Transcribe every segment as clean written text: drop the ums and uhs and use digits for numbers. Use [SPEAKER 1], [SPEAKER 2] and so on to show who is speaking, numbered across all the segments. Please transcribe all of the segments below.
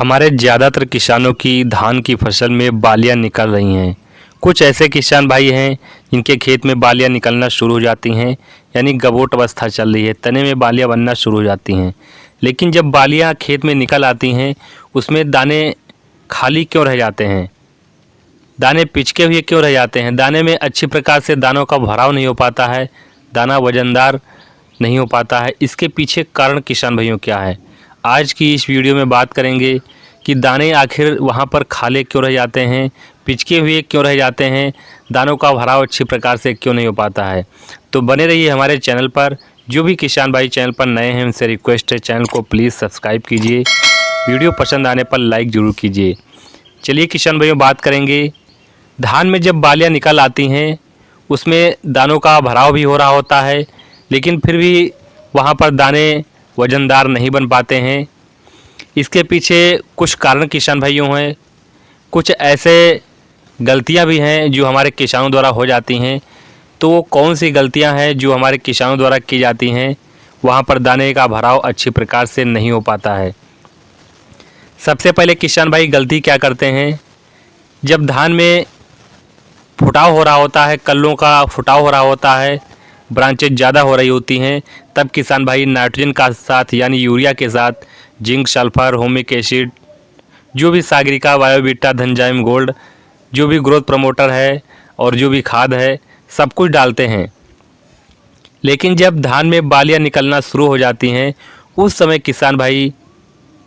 [SPEAKER 1] हमारे ज़्यादातर किसानों की धान की फसल में बालियां निकल रही हैं। कुछ ऐसे किसान भाई हैं जिनके खेत में बालियां निकलना शुरू हो जाती हैं, यानी गबोट अवस्था चल रही है, तने में बालियां बनना शुरू हो जाती हैं। लेकिन जब बालियां खेत में निकल आती हैं, उसमें दाने खाली क्यों रह जाते हैं, दाने पिचके हुए क्यों रह जाते हैं, दाने में अच्छी प्रकार से दानों का भराव नहीं हो पाता है, दाना वजनदार नहीं हो पाता है। इसके पीछे कारण किसान भाइयों क्या है, आज की इस वीडियो में बात करेंगे कि दाने आखिर वहाँ पर खाले क्यों रह जाते हैं, पिचके हुए क्यों रह जाते हैं, दानों का भराव अच्छी प्रकार से क्यों नहीं हो पाता है। तो बने रहिए हमारे चैनल पर। जो भी किसान भाई चैनल पर नए हैं उनसे रिक्वेस्ट है, चैनल को प्लीज़ सब्सक्राइब कीजिए, वीडियो पसंद आने पर लाइक ज़रूर कीजिए। चलिए किसान भाइयों बात करेंगे, धान में जब बालियाँ निकल आती हैं उसमें दानों का भराव भी हो रहा होता है, लेकिन फिर भी वहाँ पर दाने वज़नदार नहीं बन पाते हैं। इसके पीछे कुछ कारण किसान भाइयों हैं, कुछ ऐसे गलतियां भी हैं जो हमारे किसानों द्वारा हो जाती हैं। तो वो कौन सी गलतियां हैं जो हमारे किसानों द्वारा की जाती हैं, वहाँ पर दाने का भराव अच्छी प्रकार से नहीं हो पाता है। सबसे पहले किसान भाई गलती क्या करते हैं, जब धान में फुटाव हो रहा होता है, कल्लों का फुटाव हो रहा होता है, ब्रांचेज ज़्यादा हो रही होती हैं, तब किसान भाई नाइट्रोजन का साथ यानी यूरिया के साथ जिंक, सल्फर, होमिक एसिड, जो भी सागरिका, बायोवीटा, धनजाइम गोल्ड, जो भी ग्रोथ प्रमोटर है और जो भी खाद है, सब कुछ डालते हैं। लेकिन जब धान में बालियां निकलना शुरू हो जाती हैं उस समय किसान भाई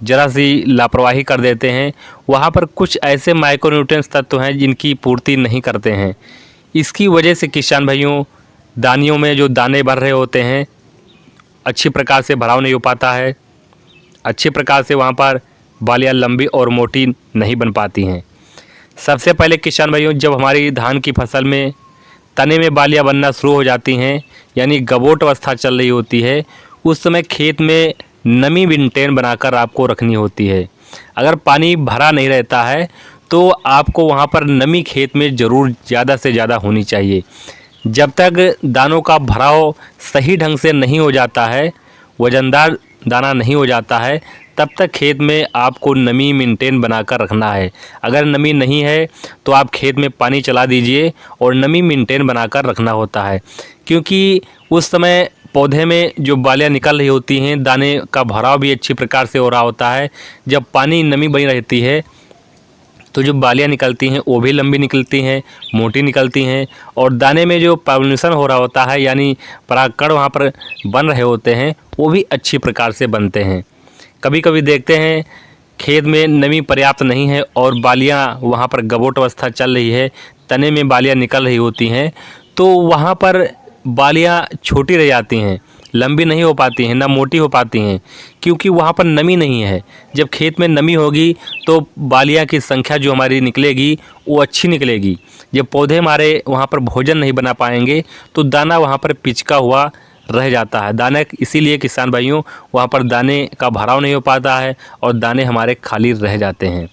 [SPEAKER 1] ज़रा सी लापरवाही कर देते हैं। वहाँ पर कुछ ऐसे माइक्रोन्यूट्रिएंट्स तत्व हैं जिनकी पूर्ति नहीं करते हैं। इसकी वजह से किसान भाइयों दानियों में जो दाने भर रहे होते हैं अच्छी प्रकार से भराव नहीं हो पाता है, अच्छी प्रकार से वहाँ पर बालियाँ लंबी और मोटी नहीं बन पाती हैं। सबसे पहले किसान भाइयों जब हमारी धान की फसल में तने में बालियाँ बनना शुरू हो जाती हैं, यानी गबोट अवस्था चल रही होती है, उस समय खेत में नमी मेंटेन बनाकर आपको रखनी होती है। अगर पानी भरा नहीं रहता है तो आपको वहाँ पर नमी खेत में ज़रूर ज़्यादा से ज़्यादा होनी चाहिए। जब तक दानों का भराव सही ढंग से नहीं हो जाता है, वज़नदार दाना नहीं हो जाता है, तब तक खेत में आपको नमी मेंटेन बनाकर रखना है। अगर नमी नहीं है तो आप खेत में पानी चला दीजिए और नमी मेंटेन बनाकर रखना होता है, क्योंकि उस समय पौधे में जो बालियाँ निकल रही होती हैं, दाने का भराव भी अच्छी प्रकार से हो रहा होता है। जब पानी नमी बनी रहती है तो जो बालियाँ निकलती हैं वो भी लंबी निकलती हैं, मोटी निकलती हैं, और दाने में जो पॉलिनेशन हो रहा होता है यानी परागकण वहाँ पर बन रहे होते हैं वो भी अच्छी प्रकार से बनते हैं। कभी कभी देखते हैं खेत में नमी पर्याप्त नहीं है और बालियाँ वहाँ पर गबोट अवस्था चल रही है, तने में बालियाँ निकल रही होती हैं, तो वहाँ पर बालियाँ छोटी रह जाती हैं, लंबी नहीं हो पाती हैं, ना मोटी हो पाती हैं, क्योंकि वहाँ पर नमी नहीं है। जब खेत में नमी होगी तो बालियाँ की संख्या जो हमारी निकलेगी वो अच्छी निकलेगी। जब पौधे हमारे वहाँ पर भोजन नहीं बना पाएंगे तो दाना वहाँ पर पिचका हुआ रह जाता है। दाने इसीलिए किसान भाइयों वहाँ पर दाने का भराव नहीं हो पाता है और दाने हमारे खाली रह जाते हैं।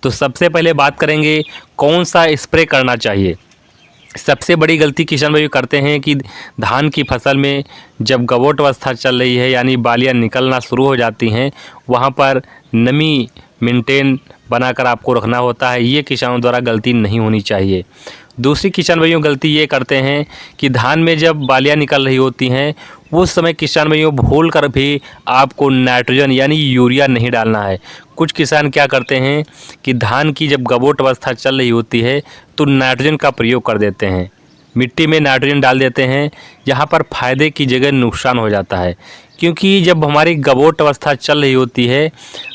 [SPEAKER 1] तो सबसे पहले बात करेंगे कौन सा स्प्रे करना चाहिए। सबसे बड़ी गलती किसान भाई करते हैं कि धान की फसल में जब गबोट अवस्था चल रही है यानी बालियाँ निकलना शुरू हो जाती हैं, वहाँ पर नमी मेंटेन बनाकर आपको रखना होता है। ये किसानों द्वारा गलती नहीं होनी चाहिए। दूसरी किसान भाइयों गलती ये करते हैं कि धान में जब बालियाँ निकल रही होती हैं उस समय किसान भाइयों भूल कर भी आपको नाइट्रोजन यानी यूरिया नहीं डालना है। कुछ किसान क्या करते हैं कि धान की जब गबोट अवस्था चल रही होती है तो नाइट्रोजन का प्रयोग कर देते हैं, मिट्टी में नाइट्रोजन डाल देते हैं, जहाँ पर फ़ायदे की जगह नुकसान हो जाता है। क्योंकि जब हमारी गबोट अवस्था चल रही होती है,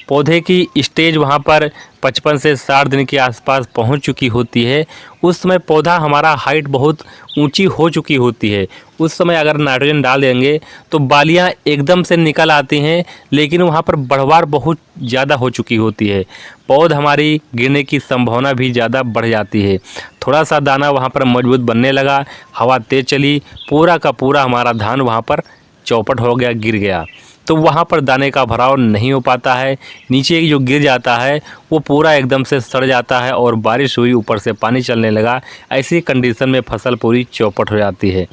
[SPEAKER 1] पौधे की स्टेज वहाँ पर 55 से 60 दिन के आसपास पहुँच चुकी होती है, उस समय पौधा हमारा हाइट बहुत ऊंची हो चुकी होती है। उस समय अगर नाइट्रोजन डाल देंगे तो बालियाँ एकदम से निकल आती हैं, लेकिन वहाँ पर बढ़वार बहुत ज़्यादा हो चुकी होती है, पौध हमारी गिरने की संभावना भी ज़्यादा बढ़ जाती है। थोड़ा सा दाना वहाँ पर मजबूत बनने लगा, हवा तेज़ चली, पूरा का पूरा हमारा धान वहाँ पर चौपट हो गया, गिर गया, तो वहाँ पर दाने का भराव नहीं हो पाता है। नीचे जो गिर जाता है वो पूरा एकदम से सड़ जाता है और बारिश हुई, ऊपर से पानी चलने लगा, ऐसी कंडीशन में फसल पूरी चौपट हो जाती है।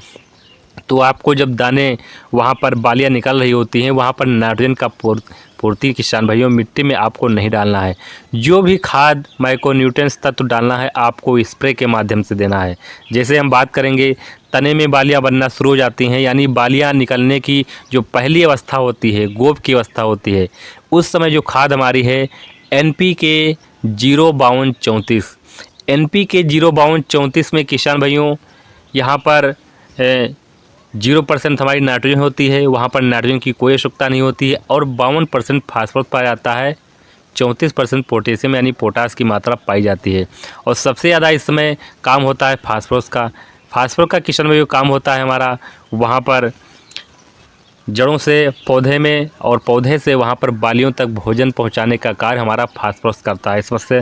[SPEAKER 1] तो आपको जब दाने वहाँ पर बालियाँ निकल रही होती हैं वहाँ पर नाइट्रोजन का पूर्ति किसान भाइयों मिट्टी में आपको नहीं डालना है। जो भी खाद माइक्रोन्यूट्रिएंट्स तत्व डालना है आपको स्प्रे के माध्यम से देना है। जैसे हम बात करेंगे तने में बालियां बनना शुरू हो जाती हैं, यानी बालियां निकलने की जो पहली अवस्था होती है, गोब की अवस्था होती है, उस समय जो खाद हमारी है NPK 05234। NPK 05234 में किसान भाइयों यहाँ पर 0% हमारी नाइट्रोजन होती है, वहाँ पर नाइट्रोजन की कोई आवश्यकता नहीं होती है, और 52% फास्फोरस पाया जाता है, 34% पोटेशियम यानी पोटास की मात्रा पाई जाती है। और सबसे ज़्यादा इस समय काम होता है फास्फोरस का। फास्फोरस का किसान भाइयों काम होता है हमारा वहाँ पर जड़ों से पौधे में, और पौधे से वहाँ पर बालियों तक भोजन पहुँचाने का कार्य हमारा फास्फोरस करता है। इसमें से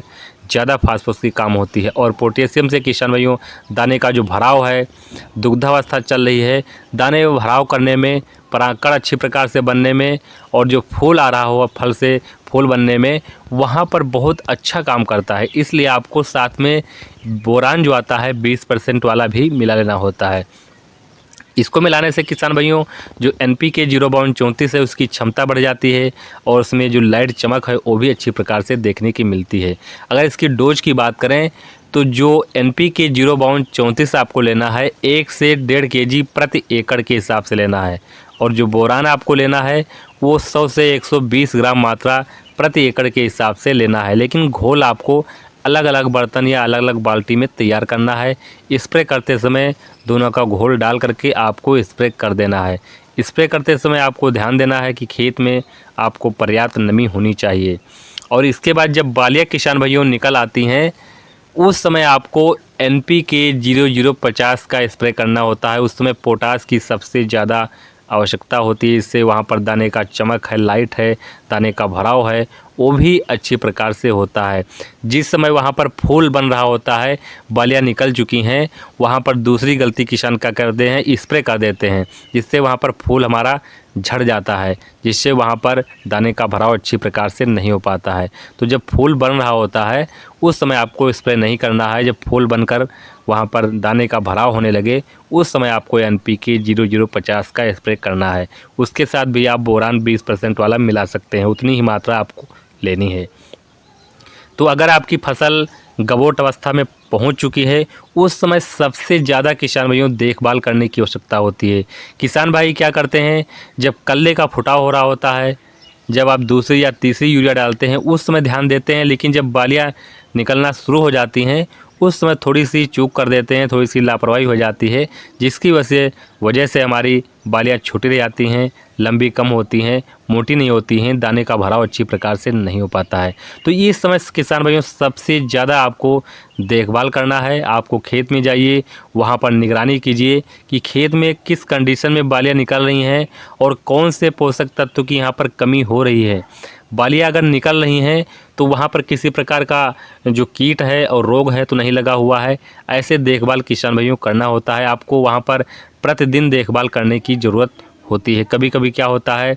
[SPEAKER 1] ज़्यादा फास्फोरस की काम होती है। और पोटेशियम से किसान भाइयों दाने का जो भराव है, दुग्धावस्था चल रही है, दाने में भराव करने में, परागकण अच्छी प्रकार से बनने में, और जो फूल आ रहा हो फल से फूल बनने में, वहाँ पर बहुत अच्छा काम करता है। इसलिए आपको साथ में बोरान जो आता है 20% वाला भी मिला लेना होता है। इसको मिलाने से किसान भाइयों जो NPK 05234 है उसकी क्षमता बढ़ जाती है, और उसमें जो लाइट चमक है वो भी अच्छी प्रकार से देखने की मिलती है। अगर इसकी डोज की बात करें तो जो NPK 05234 आपको लेना है 1 से 1.5 kg प्रति एकड़ के हिसाब से लेना है, और जो बोरान आपको लेना है वो 100 से 120 ग्राम मात्रा प्रति एकड़ के हिसाब से लेना है। लेकिन घोल आपको अलग अलग बर्तन या अलग अलग बाल्टी में तैयार करना है। स्प्रे करते समय दोनों का घोल डाल करके आपको स्प्रे कर देना है। स्प्रे करते समय आपको ध्यान देना है कि खेत में आपको पर्याप्त नमी होनी चाहिए। और इसके बाद जब बालियाँ किसान भाइयों निकल आती हैं उस समय आपको NPK 0050 का स्प्रे करना होता है। उस समय पोटास की सबसे ज़्यादा आवश्यकता होती है। इससे वहाँ पर दाने का चमक है, लाइट है, दाने का भराव है, वो भी अच्छी प्रकार से होता है। जिस समय वहाँ पर फूल बन रहा होता है, बालियाँ निकल चुकी हैं, वहाँ पर दूसरी गलती किसान क्या करते हैं, स्प्रे कर देते हैं, जिससे वहाँ पर फूल हमारा झड़ जाता है, जिससे वहाँ पर दाने का भराव अच्छी प्रकार से नहीं हो पाता है। तो जब फूल बन रहा होता है उस समय आपको स्प्रे नहीं करना है। जब फूल बनकर वहाँ पर दाने का भराव होने लगे उस समय आपको NPK 0050 का स्प्रे करना है। उसके साथ भी आप बोरान 20% वाला मिला सकते हैं, उतनी ही मात्रा आपको लेनी है। तो अगर आपकी फसल गबोट अवस्था में पहुंच चुकी है उस समय सबसे ज़्यादा किसान भाइयों देखभाल करने की आवश्यकता होती है। किसान भाई क्या करते हैं, जब कल्ले का फुटाव हो रहा होता है, जब आप दूसरी या तीसरी यूरिया डालते हैं उस समय ध्यान देते हैं, लेकिन जब बालियाँ निकलना शुरू हो जाती हैं उस समय थोड़ी सी चूक कर देते हैं, थोड़ी सी लापरवाही हो जाती है, जिसकी वजह से हमारी बालियाँ छोटी रह जाती हैं, लंबी कम होती हैं, मोटी नहीं होती हैं, दाने का भराव अच्छी प्रकार से नहीं हो पाता है। तो ये समय किसान भाइयों सबसे ज़्यादा आपको देखभाल करना है। आपको खेत में जाइए, वहाँ पर निगरानी कीजिए कि खेत में किस कंडीशन में बालियाँ निकल रही हैं और कौन से पोषक तत्व की यहाँ पर कमी हो रही है। बालियाँ अगर निकल रही हैं तो वहाँ पर किसी प्रकार का जो कीट है और रोग है तो नहीं लगा हुआ है। ऐसे देखभाल किसान भाइयों करना होता है। आपको वहाँ पर प्रतिदिन देखभाल करने की ज़रूरत होती है। कभी कभी क्या होता है,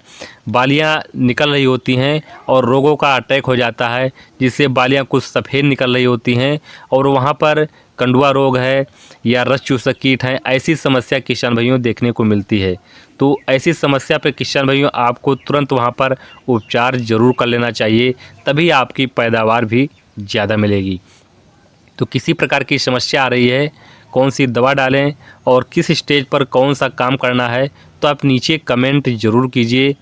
[SPEAKER 1] बालियाँ निकल रही होती हैं और रोगों का अटैक हो जाता है, जिससे बालियाँ कुछ सफ़ेद निकल रही होती हैं और वहाँ पर कंडुआ रोग है या रस चूसक कीट है, ऐसी समस्या किसान भाइयों देखने को मिलती है। तो ऐसी समस्या पर किसान भाइयों आपको तुरंत वहाँ पर उपचार ज़रूर कर लेना चाहिए, तभी आपकी पैदावार भी ज़्यादा मिलेगी। तो किसी प्रकार की समस्या आ रही है, कौन सी दवा डालें और किस स्टेज पर कौन सा काम करना है, तो आप नीचे कमेंट ज़रूर कीजिए।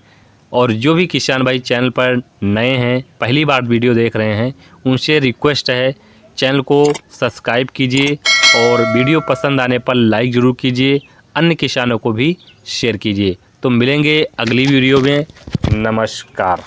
[SPEAKER 1] और जो भी किसान भाई चैनल पर नए हैं, पहली बार वीडियो देख रहे हैं, उनसे रिक्वेस्ट है चैनल को सब्सक्राइब कीजिए और वीडियो पसंद आने पर लाइक ज़रूर कीजिए, अन्य किसानों को भी शेयर कीजिए। तो मिलेंगे अगली वीडियो में। नमस्कार।